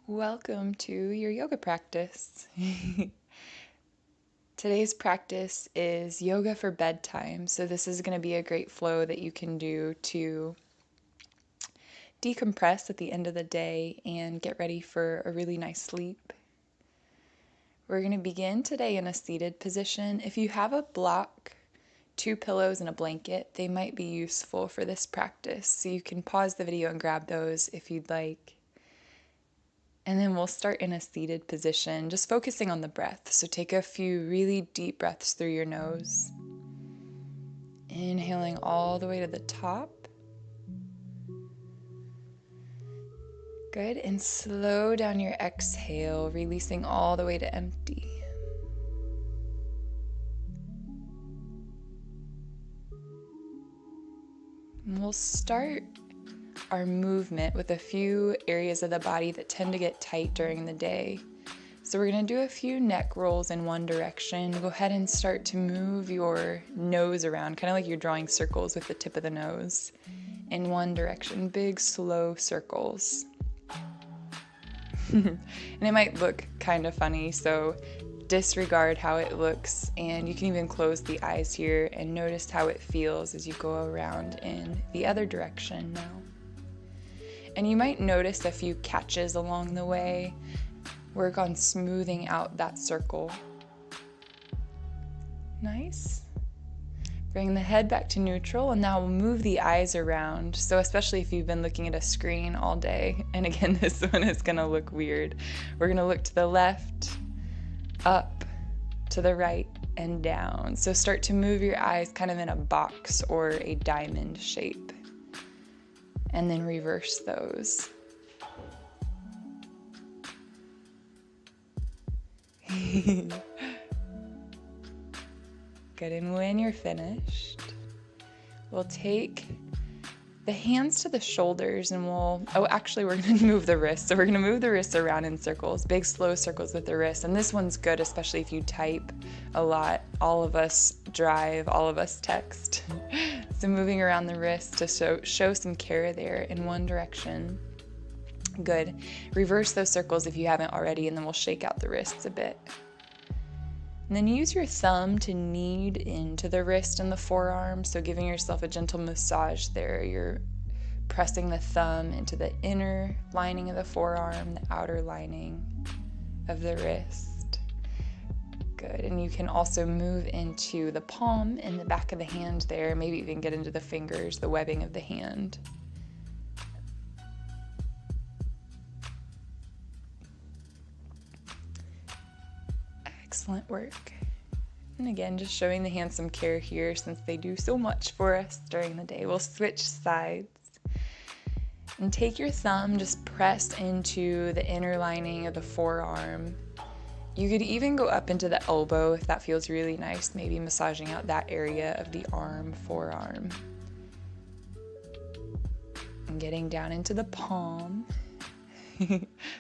Welcome to your yoga practice. Today's practice is yoga for bedtime. So this is going to be a great flow that you can do to decompress at the end of the day and get ready for a really nice sleep. We're going to begin today in a seated position. If you have a block, 2 pillows and a blanket, they might be useful for this practice. So you can pause the video and grab those if you'd like. And then we'll start in a seated position, just focusing on the breath. So take a few really deep breaths through your nose. Inhaling all the way to the top. Good. And slow down your exhale, releasing all the way to empty. And we'll start our movement with a few areas of the body that tend to get tight during the day. So we're going to do a few neck rolls in one direction. Go ahead and start to move your nose around, kind of like you're drawing circles with the tip of the nose in one direction, big slow circles. And it might look kind of funny, so disregard how it looks, and you can even close the eyes here and notice how it feels as you go around in the other direction now. And you might notice a few catches along the way. Work on smoothing out that circle. Nice. Bring the head back to neutral, and now we'll move the eyes around. So especially if you've been looking at a screen all day, and again, this one is gonna look weird. We're gonna look to the left, up, to the right, and down. So start to move your eyes kind of in a box or a diamond shape. And then reverse those. Good, and when you're finished, we'll take the hands to the shoulders and we're gonna move the wrists. So we're gonna move the wrists around in circles, big slow circles with the wrists. And this one's good, especially if you type a lot. All of us drive, all of us text. So moving around the wrist to show some care there in one direction. Good. Reverse those circles if you haven't already, and then we'll shake out the wrists a bit. And then use your thumb to knead into the wrist and the forearm, so giving yourself a gentle massage there. You're pressing the thumb into the inner lining of the forearm, the outer lining of the wrist. Good. And you can also move into the palm and the back of the hand there, maybe even get into the fingers, the webbing of the hand. Excellent work. And again, just showing the hands some care here since they do so much for us during the day. We'll switch sides. And take your thumb, just press into the inner lining of the forearm. You could even go up into the elbow if that feels really nice, maybe massaging out that area of the arm, forearm. And getting down into the palm.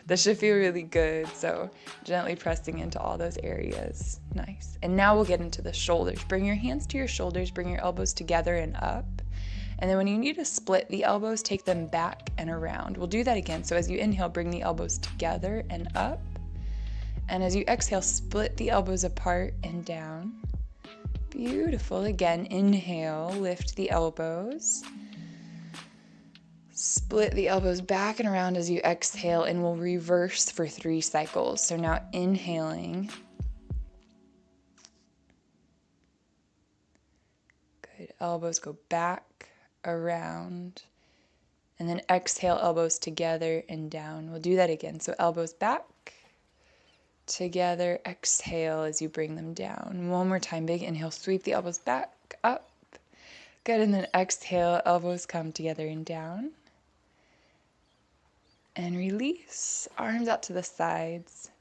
This should feel really good, so gently pressing into all those areas. Nice. And now we'll get into the shoulders. Bring your hands to your shoulders, bring your elbows together and up. And then when you need to split the elbows, take them back and around. We'll do that again. So as you inhale, bring the elbows together and up. And as you exhale, split the elbows apart and down. Beautiful. Again, inhale, lift the elbows. Split the elbows back and around as you exhale, and we'll reverse for 3 cycles. So now inhaling. Good. Elbows go back, around, and then exhale, elbows together and down. We'll do that again. So elbows back, together, exhale as you bring them down. One more time, big inhale, sweep the elbows back, up. Good, and then exhale, elbows come together and down. And release, arms out to the sides.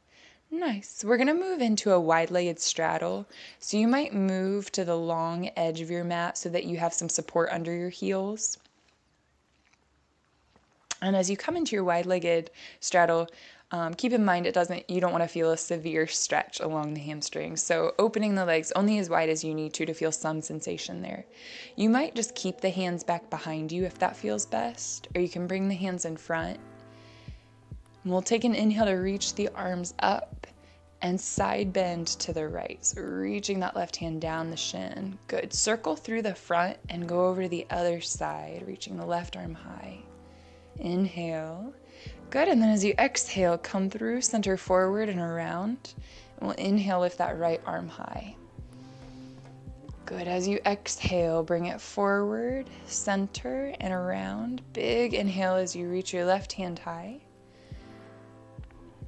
Nice. We're gonna move into a wide-legged straddle. So you might move to the long edge of your mat so that you have some support under your heels. And as you come into your wide-legged straddle, keep in mind you don't want to feel a severe stretch along the hamstrings. So opening the legs only as wide as you need to feel some sensation there. You might just keep the hands back behind you if that feels best, or you can bring the hands in front And we'll take an inhale to reach the arms up and side bend to the right. So reaching that left hand down the shin. Good. Circle through the front and go over to the other side, reaching the left arm high. Inhale. Good. And then as you exhale, come through, center forward and around. And we'll inhale, lift that right arm high. Good. As you exhale, bring it forward, center and around. Big inhale as you reach your left hand high.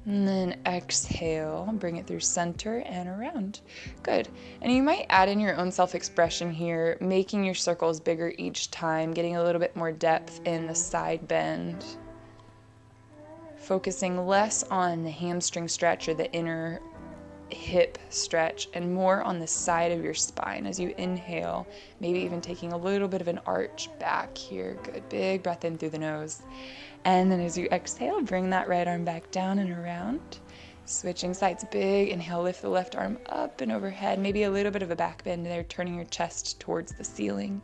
And then exhale, bring it through center and around. Good. And you might add in your own self-expression here, making your circles bigger each time, getting a little bit more depth in the side bend. Focusing less on the hamstring stretch or the inner hip stretch and more on the side of your spine as you inhale, maybe even taking a little bit of an arch back here. Good. Big breath in through the nose. And then as you exhale, bring that right arm back down and around. Switching sides, big inhale, lift the left arm up and overhead. Maybe a little bit of a back bend there, turning your chest towards the ceiling.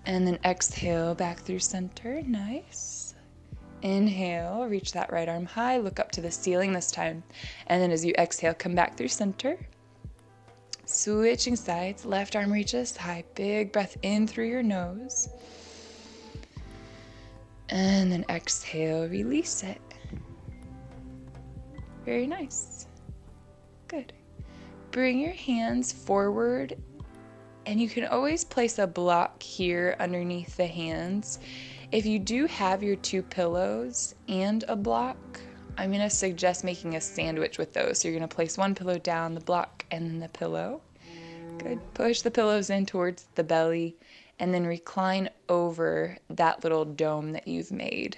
And then exhale, back through center. Nice. Inhale, reach that right arm high, look up to the ceiling this time. And then as you exhale, come back through center. Switching sides, left arm reaches high. Big breath in through your nose. And then exhale, release it. Very nice. Good. Bring your hands forward, and you can always place a block here underneath the hands. If you do have your two pillows and a block, I'm going to suggest making a sandwich with those. So you're going to place one pillow down, the block, and then the pillow. Good. Push the pillows in towards the belly. And then recline over that little dome that you've made.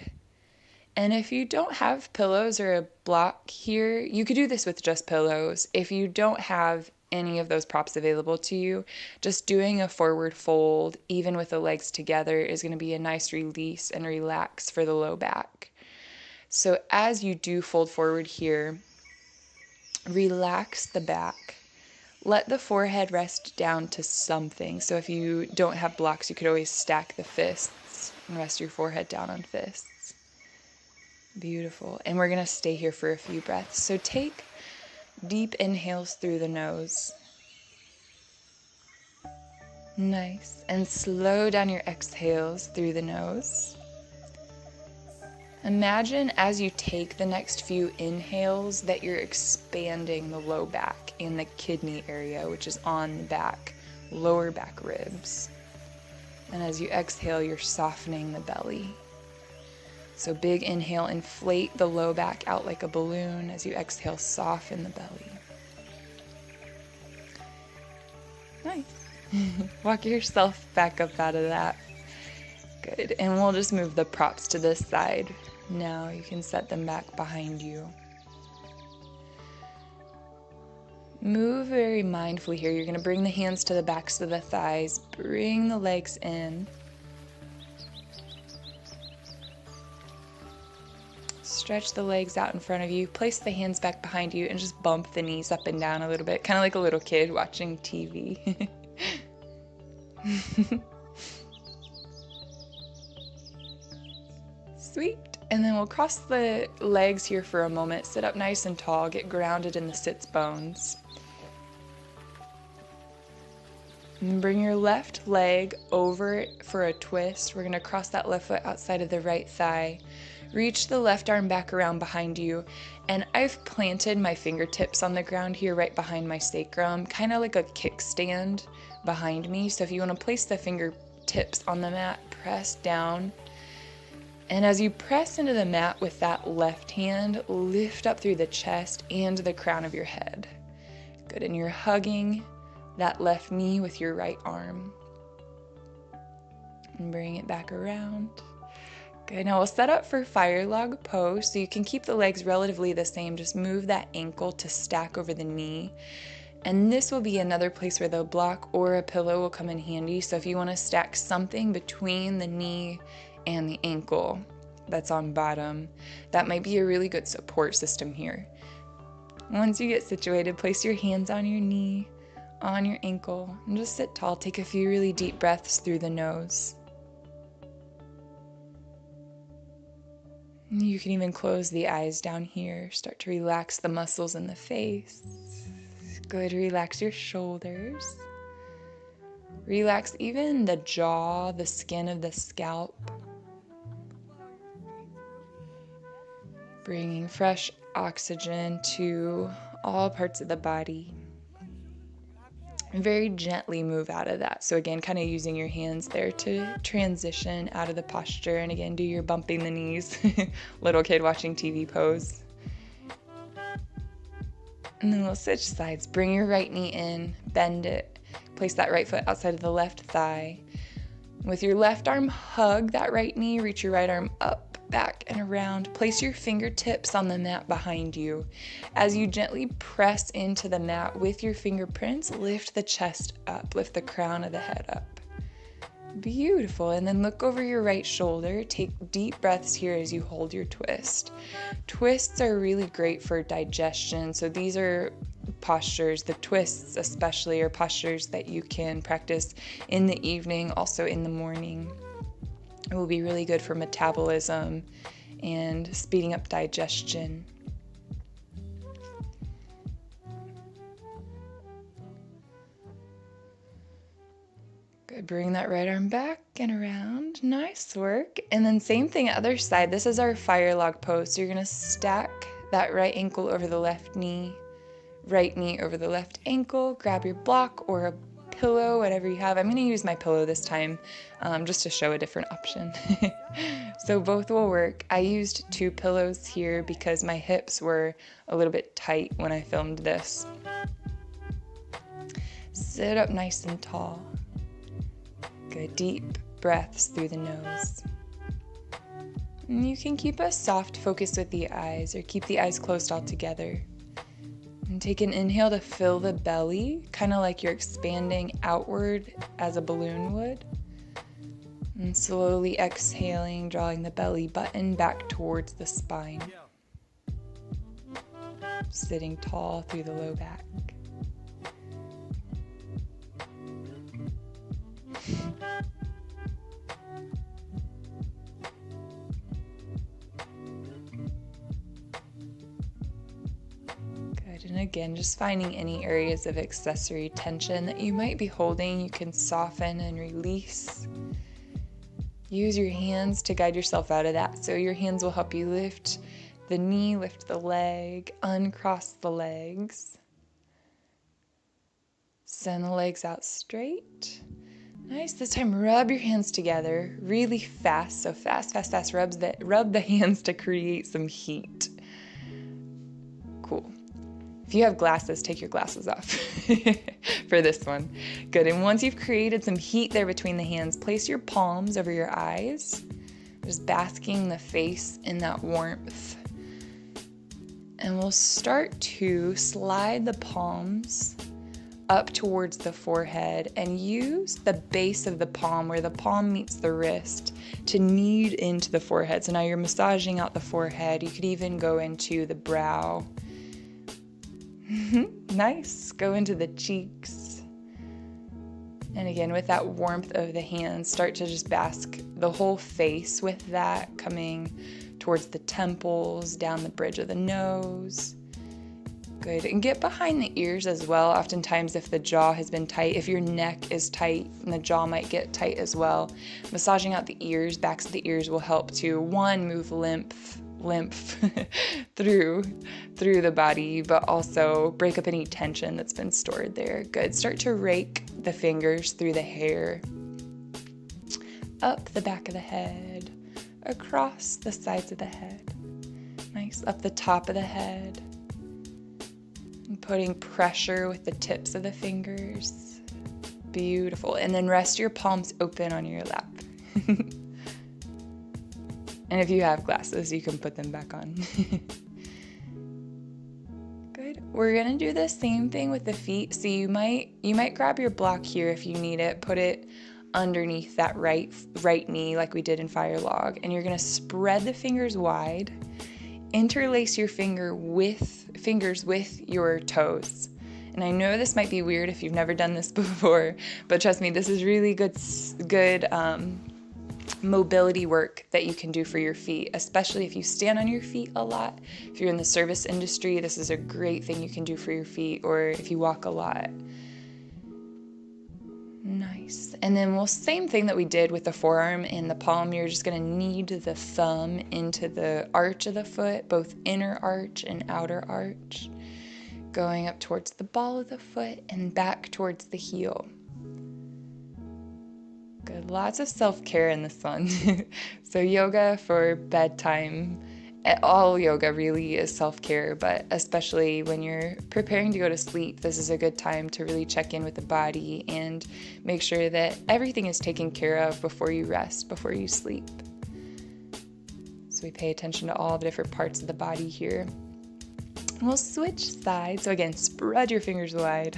And if you don't have pillows or a block here, you could do this with just pillows. If you don't have any of those props available to you, just doing a forward fold, even with the legs together, is going to be a nice release and relax for the low back. So as you do fold forward here, relax the back. Let the forehead rest down to something. So if you don't have blocks, you could always stack the fists and rest your forehead down on fists. Beautiful. And we're going to stay here for a few breaths. So take deep inhales through the nose. Nice. And slow down your exhales through the nose. Imagine as you take the next few inhales that you're expanding the low back and the kidney area, which is on the back, lower back ribs. And as you exhale, you're softening the belly. So big inhale, inflate the low back out like a balloon. As you exhale, soften the belly. Nice. Walk yourself back up out of that. Good. And we'll just move the props to this side. Now you can set them back behind you. Move very mindfully here. You're going to bring the hands to the backs of the thighs. Bring the legs in. Stretch the legs out in front of you. Place the hands back behind you and just bump the knees up and down a little bit. Kind of like a little kid watching TV. Sweet. And then we'll cross the legs here for a moment. Sit up nice and tall. Get grounded in the sits bones. And bring your left leg over for a twist. We're going to cross that left foot outside of the right thigh. Reach the left arm back around behind you. And I've planted my fingertips on the ground here right behind my sacrum, kind of like a kickstand behind me. So if you want to place the fingertips on the mat, press down. And as you press into the mat with that left hand, lift up through the chest and the crown of your head. Good, and you're hugging that left knee with your right arm. And bring it back around. Good, now we'll set up for fire log pose, so you can keep the legs relatively the same, just move that ankle to stack over the knee. And this will be another place where the block or a pillow will come in handy, so if you want to stack something between the knee and the ankle that's on bottom, that might be a really good support system here. Once you get situated, place your hands on your knee, on your ankle, and just sit tall. Take a few really deep breaths through the nose. You can even close the eyes down here. Start to relax the muscles in the face. Good, relax your shoulders. Relax even the jaw, the skin of the scalp. Bringing fresh oxygen to all parts of the body. And very gently move out of that. So again, kind of using your hands there to transition out of the posture. And again, do your bumping the knees, little kid watching TV pose. And then we'll switch sides. Bring your right knee in, bend it. Place that right foot outside of the left thigh. With your left arm, hug that right knee, reach your right arm up, back, and around. Place your fingertips on the mat behind you. As you gently press into the mat with your fingerprints, lift the chest up, lift the crown of the head up. Beautiful. And then look over your right shoulder. Take deep breaths here as you hold your twist. Twists are really great for digestion. So these are postures, the twists especially, are postures that you can practice in the evening, also in the morning. It will be really good for metabolism and speeding up digestion. Good, bring that right arm back and around. Nice work. And then same thing, other side. This is our fire log pose. So you're gonna stack that right ankle over the left knee, right knee over the left ankle, grab your block or a pillow, whatever you have. I'm gonna use my pillow this time, just to show a different option. So both will work. I used 2 pillows here because my hips were a little bit tight when I filmed this. Sit up nice and tall. Good, deep breaths through the nose. And you can keep a soft focus with the eyes or keep the eyes closed altogether. And take an inhale to fill the belly, kind of like you're expanding outward as a balloon would. And slowly exhaling, drawing the belly button back towards the spine. Sitting tall through the low back. And again, just finding any areas of accessory tension that you might be holding, you can soften and release. Use your hands to guide yourself out of that. So your hands will help you lift the knee, lift the leg, uncross the legs. Send the legs out straight. Nice. This time, rub your hands together really fast. So fast, fast, fast. Rub the hands to create some heat. Cool. If you have glasses, take your glasses off for this one. Good, and once you've created some heat there between the hands, place your palms over your eyes, just basking the face in that warmth. And we'll start to slide the palms up towards the forehead and use the base of the palm where the palm meets the wrist to knead into the forehead. So now you're massaging out the forehead. You could even go into the brow. Nice. Go into the cheeks. And again, with that warmth of the hands, start to just bask the whole face with that, coming towards the temples, down the bridge of the nose. Good. And get behind the ears as well. Oftentimes, if the jaw has been tight, if your neck is tight, and the jaw might get tight as well, massaging out the ears, backs of the ears will help to, one, move lymph through the body, but also break up any tension that's been stored there. Good. Start to rake the fingers through the hair, up the back of the head, across the sides of the head. Nice. Up the top of the head. And putting pressure with the tips of the fingers. Beautiful. And then rest your palms open on your lap. And if you have glasses, you can put them back on. Good. We're gonna do the same thing with the feet. So you might grab your block here if you need it, put it underneath that right knee like we did in Fire Log, and you're gonna spread the fingers wide, interlace your fingers with your toes. And I know this might be weird if you've never done this before, but trust me, this is really good mobility work that you can do for your feet, especially if you stand on your feet a lot. If you're in the service industry, this is a great thing you can do for your feet, or if you walk a lot. Nice. And then same thing that we did with the forearm and the palm. You're just going to knead the thumb into the arch of the foot, both inner arch and outer arch, going up towards the ball of the foot and back towards the heel. Good. Lots of self-care in this one. So yoga for bedtime. All yoga really is self-care, but especially when you're preparing to go to sleep, this is a good time to really check in with the body and make sure that everything is taken care of before you rest, before you sleep. So we pay attention to all the different parts of the body here. We'll switch sides. So again, spread your fingers wide.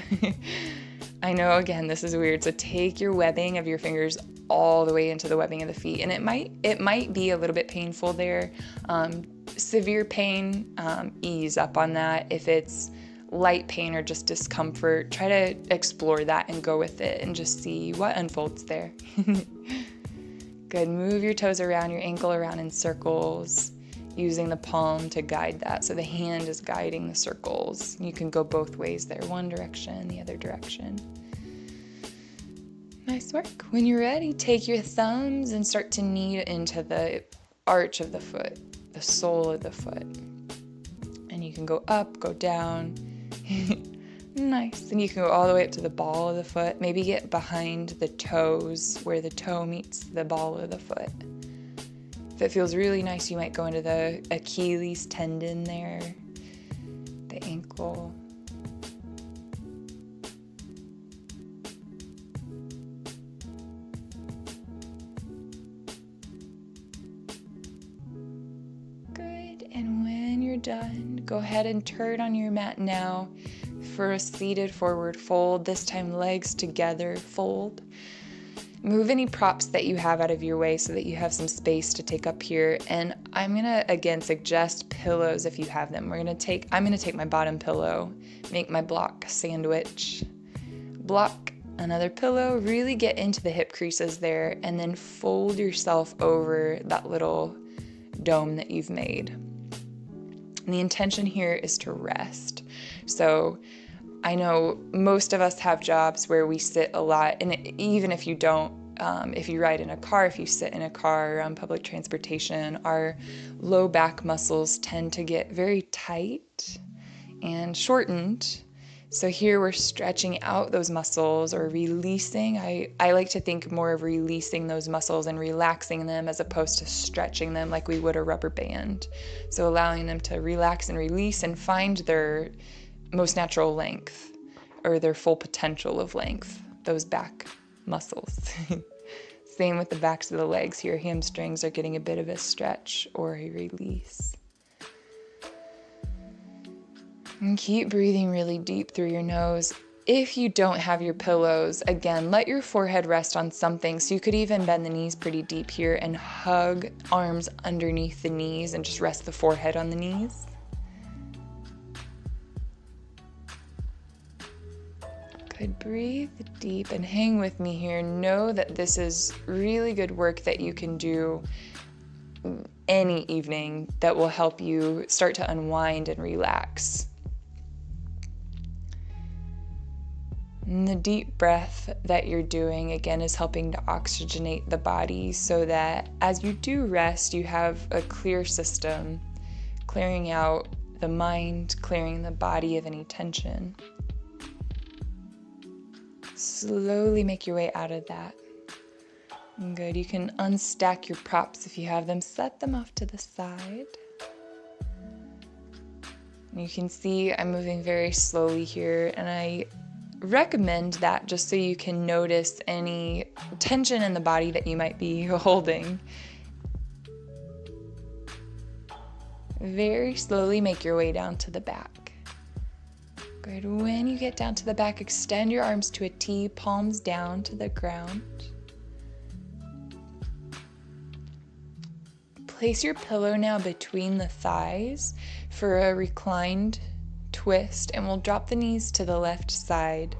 I know, again, this is weird. So take your webbing of your fingers all the way into the webbing of the feet. And it might be a little bit painful there. Severe pain, ease up on that. If it's light pain or just discomfort, try to explore that and go with it and just see what unfolds there. Good. Move your toes around, your ankle around in circles, using the palm to guide that. So the hand is guiding the circles. You can go both ways there, one direction, the other direction. Nice work. When you're ready, take your thumbs and start to knead into the arch of the foot, the sole of the foot. And you can go up, go down. Nice. And you can go all the way up to the ball of the foot. Maybe get behind the toes where the toe meets the ball of the foot. If it feels really nice, you might go into the Achilles tendon there, the ankle. Good. And when you're done, go ahead and turn on your mat now for a seated forward fold. This time legs together, fold. Move any props that you have out of your way so that you have some space to take up here. And I'm gonna, again, suggest pillows if you have them. I'm gonna take my bottom pillow, make my block sandwich, block another pillow, really get into the hip creases there, and then fold yourself over that little dome that you've made. And the intention here is to rest. So I know most of us have jobs where we sit a lot, and even if you don't, if you ride in a car, if you sit in a car or on public transportation, our low back muscles tend to get very tight and shortened. So here we're stretching out those muscles or releasing. I like to think more of releasing those muscles and relaxing them as opposed to stretching them like we would a rubber band. So allowing them to relax and release and find their most natural length or their full potential of length, those back muscles. Same with the backs of the legs. Your hamstrings are getting a bit of a stretch or a release. And keep breathing really deep through your nose. If you don't have your pillows, again, let your forehead rest on something. So you could even bend the knees pretty deep here and hug arms underneath the knees and just rest the forehead on the knees. Good. Breathe deep and hang with me here. Know that this is really good work that you can do any evening that will help you start to unwind and relax. And the deep breath that you're doing, again, is helping to oxygenate the body so that as you do rest, you have a clear system, clearing out the mind, clearing the body of any tension. Slowly make your way out of that. Good. You can unstack your props if you have them. Set them off to the side. You can see I'm moving very slowly here, and I recommend that just so you can notice any tension in the body that you might be holding. Very slowly make your way down to the back. Good. When you get down to the back, extend your arms to a T, palms down to the ground. Place your pillow now between the thighs for a reclined twist, and we'll drop the knees to the left side.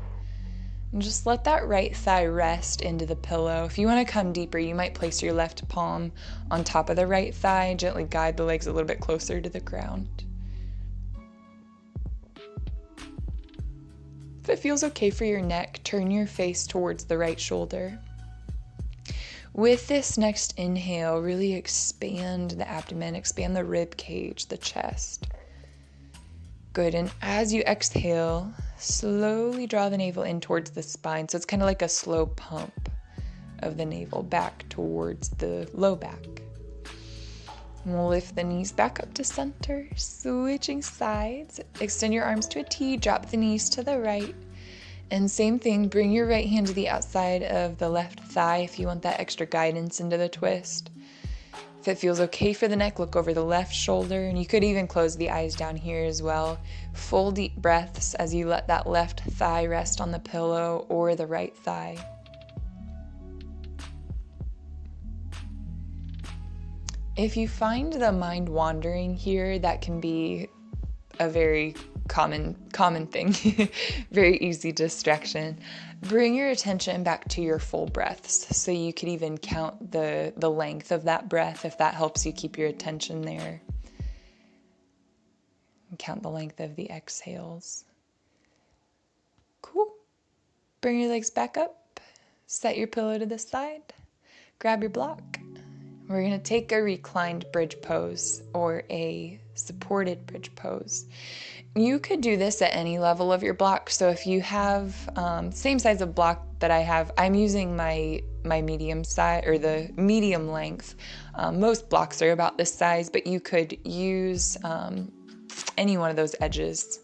And just let that right thigh rest into the pillow. If you want to come deeper, you might place your left palm on top of the right thigh, gently guide the legs a little bit closer to the ground. If it feels okay for your neck, turn your face towards the right shoulder. With this next inhale, really expand the abdomen, expand the rib cage, the chest. Good, and as you exhale, slowly draw the navel in towards the spine. So it's kind of like a slow pump of the navel back towards the low back. And we'll lift the knees back up to center, switching sides. Extend your arms to a T, drop the knees to the right. And same thing, bring your right hand to the outside of the left thigh if you want that extra guidance into the twist. If it feels okay for the neck, look over the left shoulder, and you could even close the eyes down here as well. Full deep breaths as you let that left thigh rest on the pillow or the right thigh. If you find the mind wandering here, that can be a very common thing, very easy distraction. Bring your attention back to your full breaths. So you could even count the length of that breath if that helps you keep your attention there. And count the length of the exhales. Cool. Bring your legs back up. Set your pillow to the side. Grab your block. We're going to take a reclined bridge pose or a supported bridge pose. You could do this at any level of your block. So if you have same size of block that I have, I'm using my medium size or the medium length. Most blocks are about this size, but you could use any one of those edges,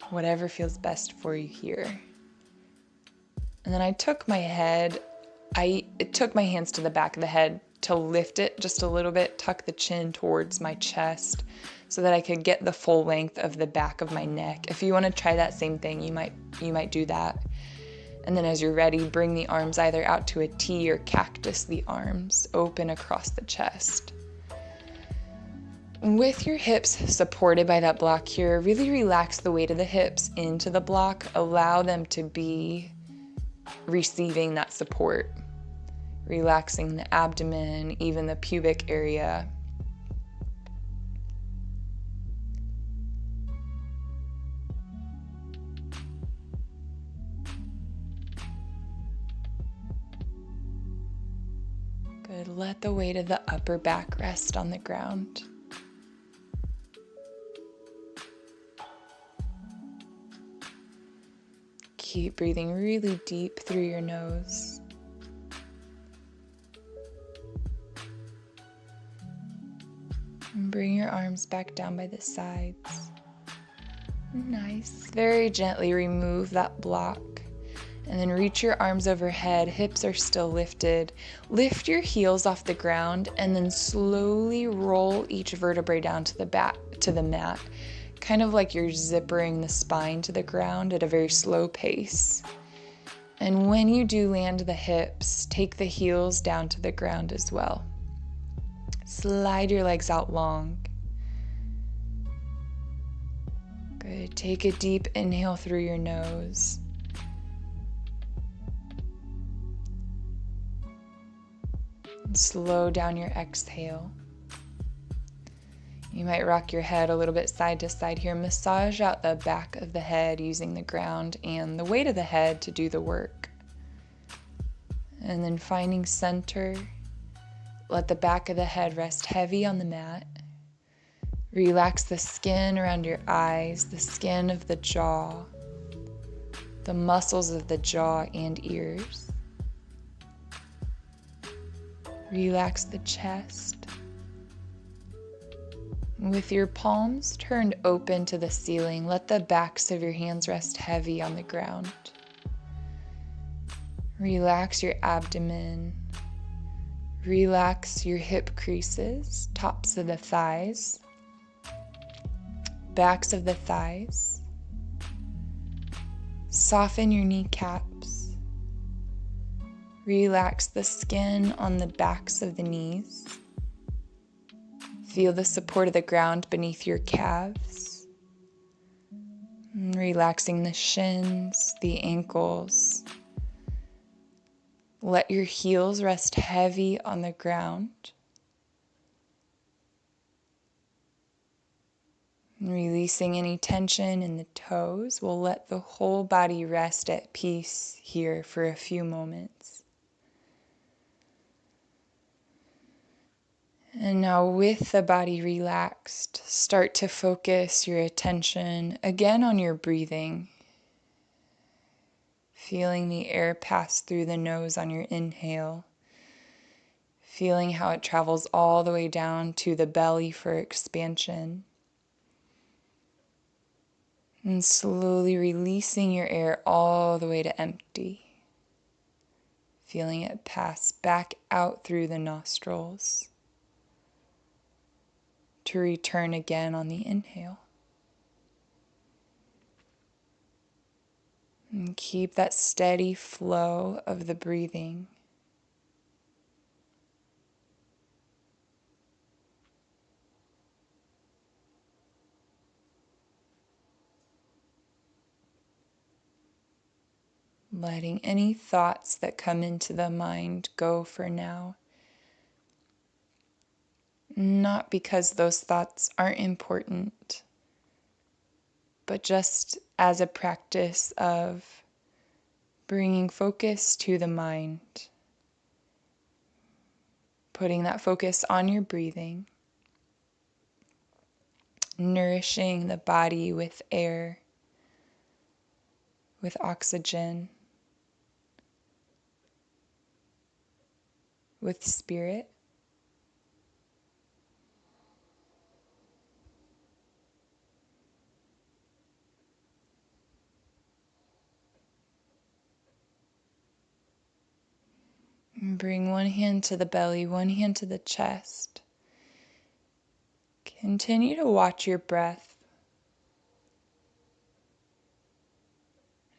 whatever feels best for you here. And then I took my hands to the back of the head to lift it just a little bit, tuck the chin towards my chest so that I could get the full length of the back of my neck. If you want to try that same thing, you might do that. And then as you're ready, bring the arms either out to a T or cactus the arms, open across the chest. With your hips supported by that block here, really relax the weight of the hips into the block. Allow them to be receiving that support. Relaxing the abdomen, even the pubic area. Good. Let the weight of the upper back rest on the ground. Keep breathing really deep through your nose. And bring your arms back down by the sides. Nice. Very gently remove that block. And then reach your arms overhead. Hips are still lifted. Lift your heels off the ground and then slowly roll each vertebrae down to the mat. Kind of like you're zippering the spine to the ground at a very slow pace. And when you do land the hips, take the heels down to the ground as well. Slide your legs out long. Good. Take a deep inhale through your nose. And slow down your exhale. You might rock your head a little bit side to side here. Massage out the back of the head using the ground and the weight of the head to do the work. And then finding center, let the back of the head rest heavy on the mat. Relax the skin around your eyes, the skin of the jaw, the muscles of the jaw and ears. Relax the chest. With your palms turned open to the ceiling, let the backs of your hands rest heavy on the ground. Relax your abdomen. Relax your hip creases, tops of the thighs, backs of the thighs. Soften your kneecaps. Relax the skin on the backs of the knees. Feel the support of the ground beneath your calves. And relaxing the shins, the ankles. Let your heels rest heavy on the ground. And releasing any tension in the toes, we'll let the whole body rest at peace here for a few moments. And now with the body relaxed, start to focus your attention again on your breathing. Feeling the air pass through the nose on your inhale. Feeling how it travels all the way down to the belly for expansion. And slowly releasing your air all the way to empty. Feeling it pass back out through the nostrils. To return again on the inhale. And keep that steady flow of the breathing. Letting any thoughts that come into the mind go for now. Not because those thoughts aren't important, but just as a practice of bringing focus to the mind. Putting that focus on your breathing. Nourishing the body with air, with oxygen, with spirit. And bring one hand to the belly, one hand to the chest. Continue to watch your breath.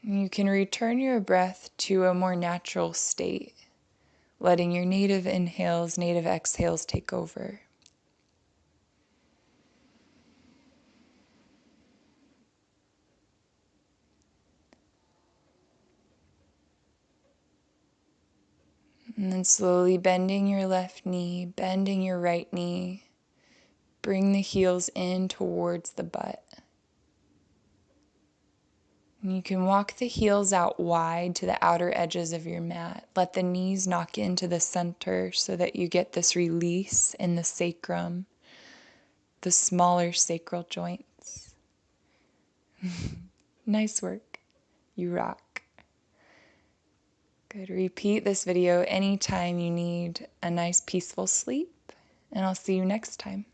You can return your breath to a more natural state, letting your native inhales, native exhales take over. And then slowly bending your left knee, bending your right knee. Bring the heels in towards the butt. And you can walk the heels out wide to the outer edges of your mat. Let the knees knock into the center so that you get this release in the sacrum, the smaller sacral joints. Nice work. You rock. Good. Repeat this video anytime you need a nice peaceful sleep, and I'll see you next time.